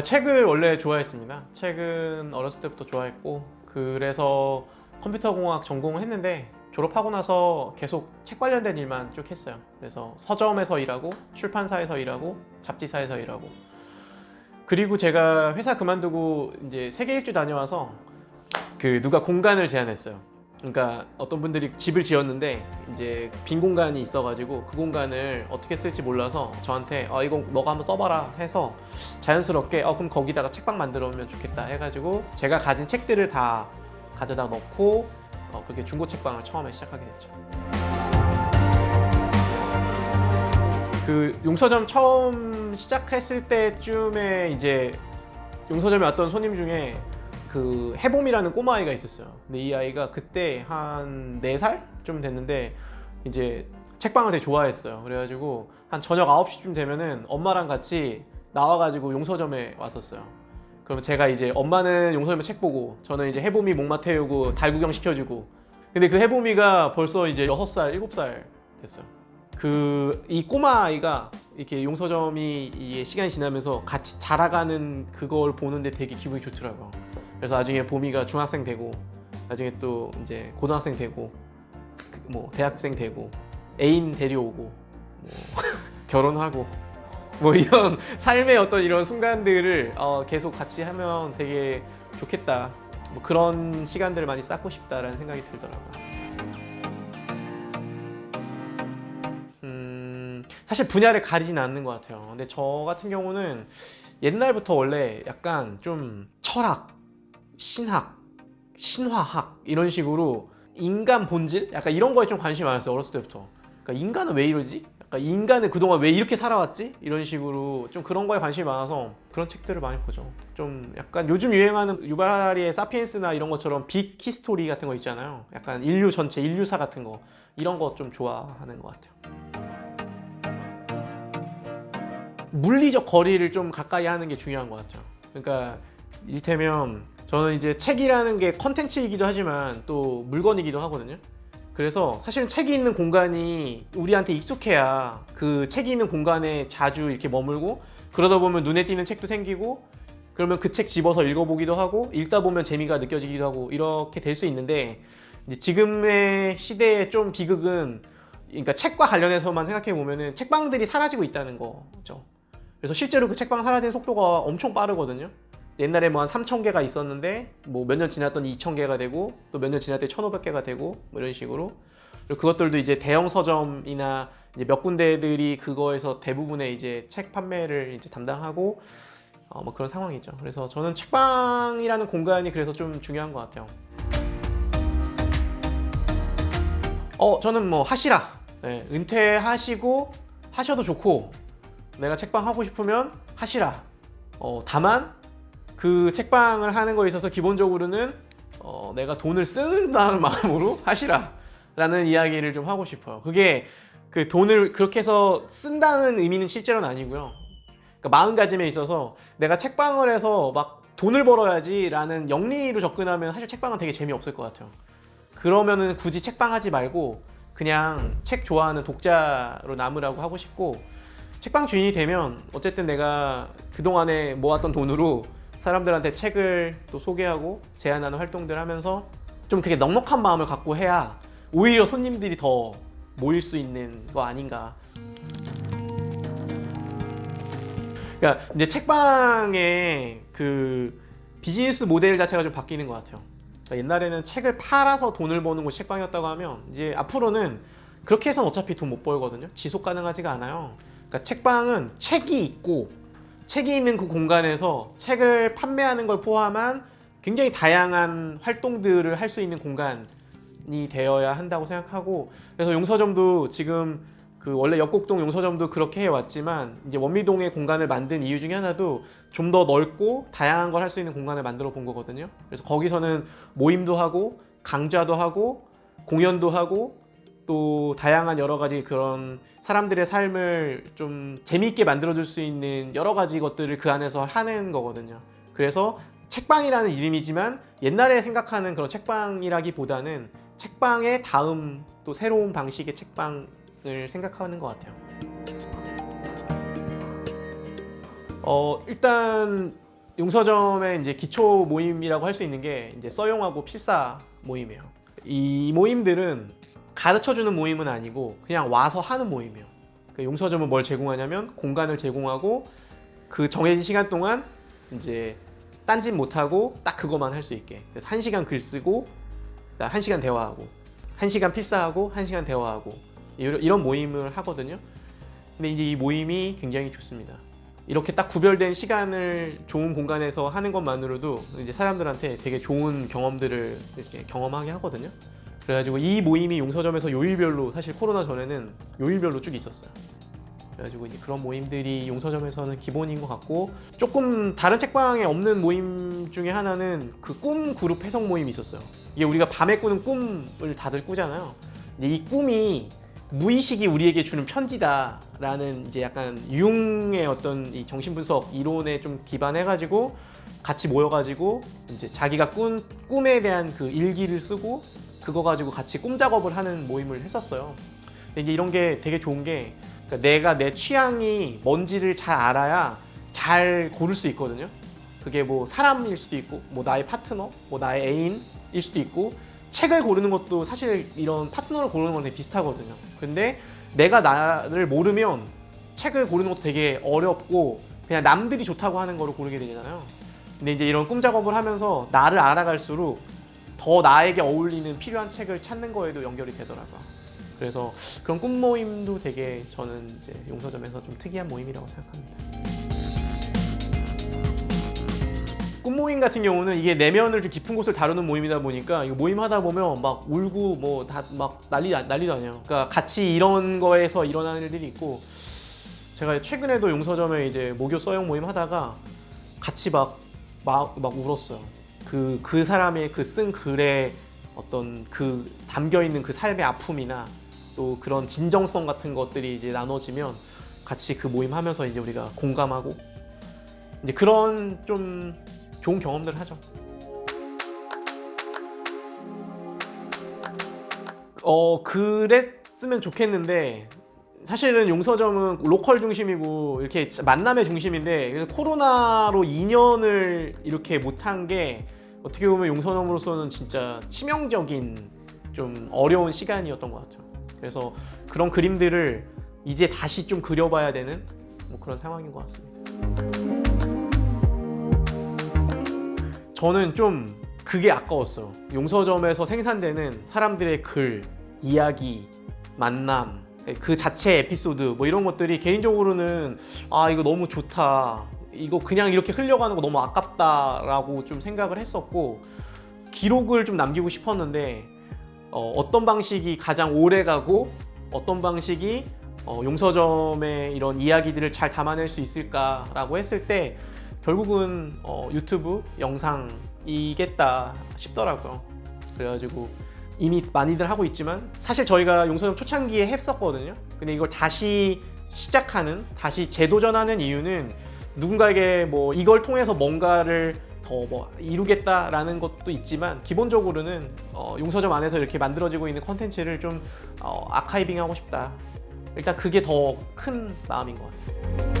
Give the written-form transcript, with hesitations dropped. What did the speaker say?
책을 원래 좋아했습니다. 책은 어렸을 때부터 좋아했고, 그래서 컴퓨터공학 전공을 했는데 졸업하고 나서 계속 책 관련된 일만 쭉 했어요. 그래서 서점에서 일하고, 출판사에서 일하고, 잡지사에서 일하고. 그리고 제가 회사 그만두고 이제 세계 일주 다녀와서 누가 공간을 제안했어요. 그러니까 어떤 분들이 집을 지었는데 이제 빈 공간이 있어가지고 그 공간을 어떻게 쓸지 몰라서 저한테 이거 너가 한번 써봐라 해서 자연스럽게 그럼 거기다가 책방 만들어 오면 좋겠다 해가지고 제가 가진 책들을 다 가져다 넣고 그렇게 중고 책방을 처음에 시작하게 됐죠. 그 용서점 처음 시작했을 때쯤에 이제 용서점에 왔던 손님 중에 그 해봄이라는 꼬마아이가 있었어요. 근데 이 아이가 그때 한 4살 좀 됐는데 이제 책방을 되게 좋아했어요. 그래가지고 한 저녁 9시쯤 되면은 엄마랑 같이 나와가지고 용서점에 왔었어요. 그러면 제가 이제 엄마는 용서점에 책 보고 저는 이제 해봄이 목마 태우고 달 구경 시켜주고. 근데 그 해봄이가 벌써 이제 6살, 7살 됐어요. 이 꼬마 아이가 이렇게 용서점이 시간이 지나면서 같이 자라가는 그걸 보는데 되게 기분이 좋더라고요. 그래서 나중에 봄이가 중학생 되고, 나중에 또 이제 고등학생 되고, 뭐 대학생 되고, 애인 데려오고, 뭐 결혼하고, 뭐 이런 삶의 어떤 이런 순간들을 계속 같이 하면 되게 좋겠다. 뭐 그런 시간들을 많이 쌓고 싶다라는 생각이 들더라고요. 사실 분야를 가리진 않는 것 같아요. 근데 저 같은 경우는 옛날부터 원래 약간 좀 철학, 신학, 신화학 이런 식으로 인간 본질? 약간 이런 거에 좀 관심이 많았어요. 어렸을 때부터. 그러니까 인간은 왜 이러지? 약간 인간은 그동안 왜 이렇게 살아왔지? 이런 식으로 좀 그런 거에 관심이 많아서 그런 책들을 많이 보죠. 좀 약간 요즘 유행하는 유발 하라리의 사피엔스나 이런 것처럼 빅 히스토리 같은 거 있잖아요. 약간 인류 전체, 인류사 같은 거 이런 거 좀 좋아하는 것 같아요. 물리적 거리를 좀 가까이 하는 게 중요한 것 같죠. 그러니까 이를테면 저는 이제 책이라는 게 컨텐츠이기도 하지만 또 물건이기도 하거든요. 그래서 사실은 책이 있는 공간이 우리한테 익숙해야 그 책이 있는 공간에 자주 이렇게 머물고, 그러다 보면 눈에 띄는 책도 생기고, 그러면 그 책 집어서 읽어보기도 하고, 읽다 보면 재미가 느껴지기도 하고, 이렇게 될 수 있는데, 이제 지금의 시대의 좀 비극은, 그러니까 책과 관련해서만 생각해 보면은 책방들이 사라지고 있다는 거죠. 그래서 실제로 그 책방 사라지는 속도가 엄청 빠르거든요. 옛날에 뭐 한 3,000개가 있었는데 뭐 몇 년 지났더니 2,000개가 되고, 또 몇 년 지났더니 1,500개가 되고, 뭐 이런 식으로. 그리고 그것들도 이제 대형 서점이나 이제 몇 군데들이 그거에서 대부분의 이제 책 판매를 이제 담당하고 뭐 그런 상황이죠. 그래서 저는 책방이라는 공간이 그래서 좀 중요한 것 같아요. 저는 뭐 하시라. 네, 은퇴하시고 하셔도 좋고, 내가 책방 하고 싶으면 하시라. 다만 그 책방을 하는 거에 있어서 기본적으로는 내가 돈을 쓴다는 마음으로 하시라 라는 이야기를 좀 하고 싶어요. 그게 그 돈을 그렇게 해서 쓴다는 의미는 실제로는 아니고요. 그러니까 마음가짐에 있어서 내가 책방을 해서 막 돈을 벌어야지 라는 영리로 접근하면 사실 책방은 되게 재미없을 것 같아요. 그러면은 굳이 책방 하지 말고 그냥 책 좋아하는 독자로 남으라고 하고 싶고, 책방 주인이 되면 어쨌든 내가 그동안에 모았던 돈으로 사람들한테 책을 또 소개하고 제안하는 활동들 하면서 좀 그렇게 넉넉한 마음을 갖고 해야 오히려 손님들이 더 모일 수 있는 거 아닌가. 그러니까 이제 책방의 그 비즈니스 모델 자체가 좀 바뀌는 것 같아요. 그러니까 옛날에는 책을 팔아서 돈을 버는 곳이 책방이었다고 하면 이제 앞으로는 그렇게 해서는 어차피 돈 못 벌거든요. 지속 가능하지가 않아요. 그러니까 책방은 책이 있고, 책이 있는 그 공간에서 책을 판매하는 걸 포함한 굉장히 다양한 활동들을 할 수 있는 공간이 되어야 한다고 생각하고, 그래서 용서점도 지금 그 원래 역곡동 용서점도 그렇게 해왔지만 이제 원미동의 공간을 만든 이유 중에 하나도 좀 더 넓고 다양한 걸 할 수 있는 공간을 만들어 본 거거든요. 그래서 거기서는 모임도 하고 강좌도 하고 공연도 하고 또 다양한 여러 가지 그런 사람들의 삶을 좀 재미있게 만들어줄 수 있는 여러 가지 것들을 그 안에서 하는 거거든요. 그래서 책방이라는 이름이지만 옛날에 생각하는 그런 책방이라기보다는 책방의 다음 또 새로운 방식의 책방을 생각하는 것 같아요. 일단 용서점의 이제 기초 모임이라고 할 수 있는 게 이제 써용하고 필사 모임이에요. 이 모임들은 가르쳐주는 모임은 아니고 그냥 와서 하는 모임이에요. 그러니까 용서점은 뭘 제공하냐면 공간을 제공하고 그 정해진 시간 동안 이제 딴짓 못하고 딱 그것만 할 수 있게. 그래서 1시간 글 쓰고 1시간 대화하고 1시간 필사하고 1시간 대화하고 이런 모임을 하거든요. 근데 이제 이 모임이 굉장히 좋습니다. 이렇게 딱 구별된 시간을 좋은 공간에서 하는 것만으로도 이제 사람들한테 되게 좋은 경험들을 이렇게 경험하게 하거든요. 그래가지고 이 모임이 용서점에서 요일별로, 사실 코로나 전에는 요일별로 쭉 있었어요. 그래가지고 이제 그런 모임들이 용서점에서는 기본인 것 같고, 조금 다른 책방에 없는 모임 중에 하나는 그 꿈 그룹 해석 모임이 있었어요. 이게 우리가 밤에 꾸는 꿈을 다들 꾸잖아요. 근데 이 꿈이 무의식이 우리에게 주는 편지다라는 이제 약간 융의 어떤 이 정신분석 이론에 좀 기반해가지고 같이 모여가지고 이제 자기가 꾼 꿈에 대한 그 일기를 쓰고 그거 가지고 같이 꿈 작업을 하는 모임을 했었어요. 근데 이제 이런 게 되게 좋은 게, 그러니까 내가 내 취향이 뭔지를 잘 알아야 잘 고를 수 있거든요. 그게 뭐 사람일 수도 있고, 뭐 나의 파트너, 뭐 나의 애인일 수도 있고, 책을 고르는 것도 사실 이런 파트너를 고르는 거랑 되게 비슷하거든요. 근데 내가 나를 모르면 책을 고르는 것도 되게 어렵고 그냥 남들이 좋다고 하는 거를 고르게 되잖아요. 근데 이제 이런 꿈 작업을 하면서 나를 알아갈수록 더 나에게 어울리는 필요한 책을 찾는 거에도 연결이 되더라고요. 그래서 그런 꿈 모임도 되게 저는 이제 용서점에서 좀 특이한 모임이라고 생각합니다. 꿈 모임 같은 경우는 이게 내면을 좀 깊은 곳을 다루는 모임이다 보니까 이거 모임 하다 보면 막 울고 뭐 다 막 난리도 아니에요. 그러니까 같이 이런 거에서 일어나는 일들이 있고, 제가 최근에도 용서점에 이제 모교 써용 모임 하다가 같이 막 울었어요. 그 사람의 그 쓴 글에 어떤 그 담겨 있는 그 삶의 아픔이나 또 그런 진정성 같은 것들이 이제 나눠지면 같이 그 모임 하면서 이제 우리가 공감하고 이제 그런 좀 좋은 경험들을 하죠. 그랬으면 좋겠는데, 사실은 용서점은 로컬 중심이고 이렇게 만남의 중심인데 코로나로 2년을 이렇게 못한 게 어떻게 보면 용서점으로서는 진짜 치명적인 좀 어려운 시간이었던 것 같아요. 그래서 그런 그림들을 이제 다시 좀 그려봐야 되는 뭐 그런 상황인 것 같습니다. 저는 좀 그게 아까웠어요. 용서점에서 생산되는 사람들의 글, 이야기, 만남, 그 자체 에피소드 뭐 이런 것들이 개인적으로는 이거 너무 좋다, 이거 그냥 이렇게 흘려가는 거 너무 아깝다라고 좀 생각을 했었고, 기록을 좀 남기고 싶었는데 어떤 방식이 가장 오래 가고 어떤 방식이 용서점의 이런 이야기들을 잘 담아낼 수 있을까라고 했을 때 결국은 유튜브 영상이겠다 싶더라고요. 그래가지고 이미 많이들 하고 있지만 사실 저희가 용서점 초창기에 했었거든요. 근데 이걸 다시 시작하는, 다시 재도전하는 이유는 누군가에게 뭐 이걸 통해서 뭔가를 더 뭐 이루겠다라는 것도 있지만, 기본적으로는 용서점 안에서 이렇게 만들어지고 있는 컨텐츠를 좀 아카이빙하고 싶다. 일단 그게 더 큰 마음인 것 같아요.